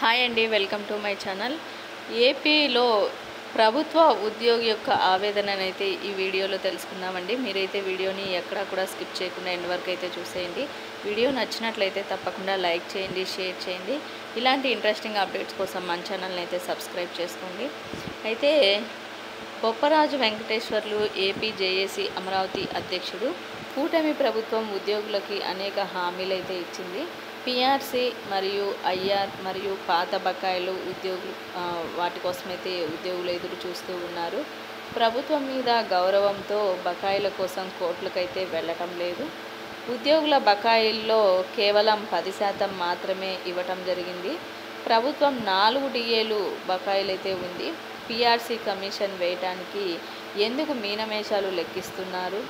Hi అండి, welcome to my channel. ఏపీలో ప్రభుత్వ ఉద్యోగి యొక్క ఆవేదననైతే ఈ వీడియోలో తెలుసుకుందామండి. మీరైతే వీడియోని ఎక్కడా కూడా స్కిప్ చేయకుండా ఎండ్ వరకు అయితే చూసేయండి. వీడియో నచ్చినట్లయితే తప్పకుండా లైక్ చేయండి, షేర్ చేయండి. ఇలాంటి ఇంట్రెస్టింగ్ అప్డేట్స్ కోసం మన ఛానల్ని అయితే సబ్స్క్రైబ్ చేసుకోండి. అయితే బొప్పరాజు వెంకటేశ్వర్లు ఏపీ జేఏసీ అమరావతి అధ్యక్షుడు కూటమి ప్రభుత్వం ఉద్యోగులకి అనేక హామీలు అయితే ఇచ్చింది. పిఆర్సీ మరియు ఐఆర్ మరియు పాత బకాయిలు ఉద్యోగులు వాటి కోసమైతే ఉద్యోగులు ఎదురు చూస్తూ ఉన్నారు. ప్రభుత్వం మీద గౌరవంతో బకాయిల కోసం కోర్టులకైతే వెళ్ళటం లేదు. ఉద్యోగుల బకాయిల్లో కేవలం 10% మాత్రమే ఇవ్వటం జరిగింది. ప్రభుత్వం 4 డిఏలు బకాయిలైతే ఉంది. పిఆర్సీ కమిషన్ వేయటానికి ఎందుకు మీనమేషాలు లెక్కిస్తున్నారు?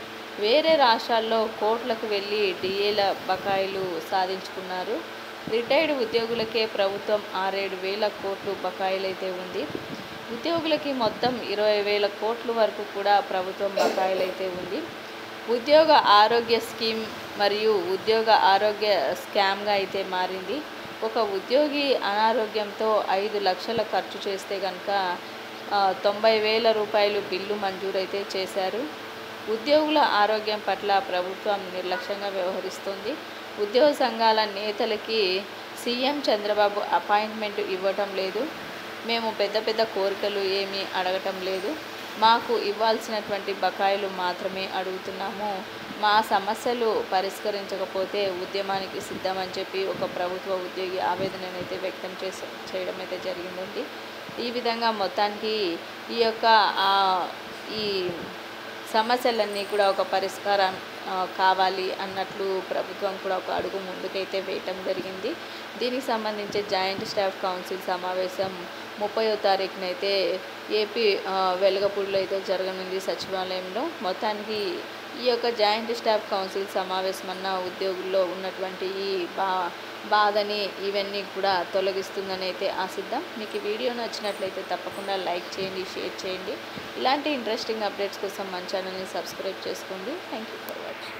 వేరే రాష్ట్రాల్లో కోర్టులకు వెళ్ళి డిఏల బకాయిలు సాధించుకున్నారు. రిటైర్డ్ ఉద్యోగులకే ప్రభుత్వం 6-7 వేల కోట్లు బకాయిలైతే ఉంది. ఉద్యోగులకి మొత్తం 20,000 కోట్ల వరకు కూడా ప్రభుత్వం బకాయిలైతే ఉంది. ఉద్యోగ ఆరోగ్య స్కీమ్ మరియు ఉద్యోగ ఆరోగ్య స్కామ్గా అయితే మారింది. ఒక ఉద్యోగి అనారోగ్యంతో 5 లక్షల ఖర్చు చేస్తే కనుక 90,000 రూపాయలు బిల్లు మంజూరైతే చేశారు. ఉద్యోగుల ఆరోగ్యం పట్ల ప్రభుత్వం నిర్లక్ష్యంగా వ్యవహరిస్తుంది. ఉద్యోగ సంఘాల నేతలకి సీఎం చంద్రబాబు అపాయింట్మెంట్ ఇవ్వటం లేదు. మేము పెద్ద పెద్ద కోరికలు ఏమీ అడగటం లేదు. మాకు ఇవ్వాల్సినటువంటి బకాయిలు మాత్రమే అడుగుతున్నాము. మా సమస్యలు పరిష్కరించకపోతే ఉద్యమానికి సిద్ధమని చెప్పి ఒక ప్రభుత్వ ఉద్యోగి ఆవేదననైతే వ్యక్తం చేయడం అయితే జరిగిందండి. ఈ విధంగా మొత్తానికి ఈ సమస్యలన్నీ కూడా ఒక పరిష్కారం కావాలి అన్నట్లు ప్రభుత్వం కూడా ఒక అడుగు ముందుకైతే వేయటం జరిగింది. దీనికి సంబంధించి జాయింట్ స్టాఫ్ కౌన్సిల్ సమావేశం 30వ తారీఖునైతే ఏపీ వెలగపూడిలో అయితే జరగనుంది సచివాలయంలో. మొత్తానికి ఈ యొక్క జాయింట్ స్టాఫ్ కౌన్సిల్ సమావేశం అన్న ఉద్యోగుల్లో ఉన్నటువంటి ఈ బాధని ఇవన్నీ కూడా తొలగిస్తుందని అయితే ఆశిద్దాం. మీకు ఈ వీడియో నచ్చినట్లయితే తప్పకుండా లైక్ చేయండి, షేర్ చేయండి. ఇలాంటి ఇంట్రెస్టింగ్ అప్డేట్స్ కోసం మన ఛానల్ని సబ్స్క్రైబ్ చేసుకోండి. Thank you for watching.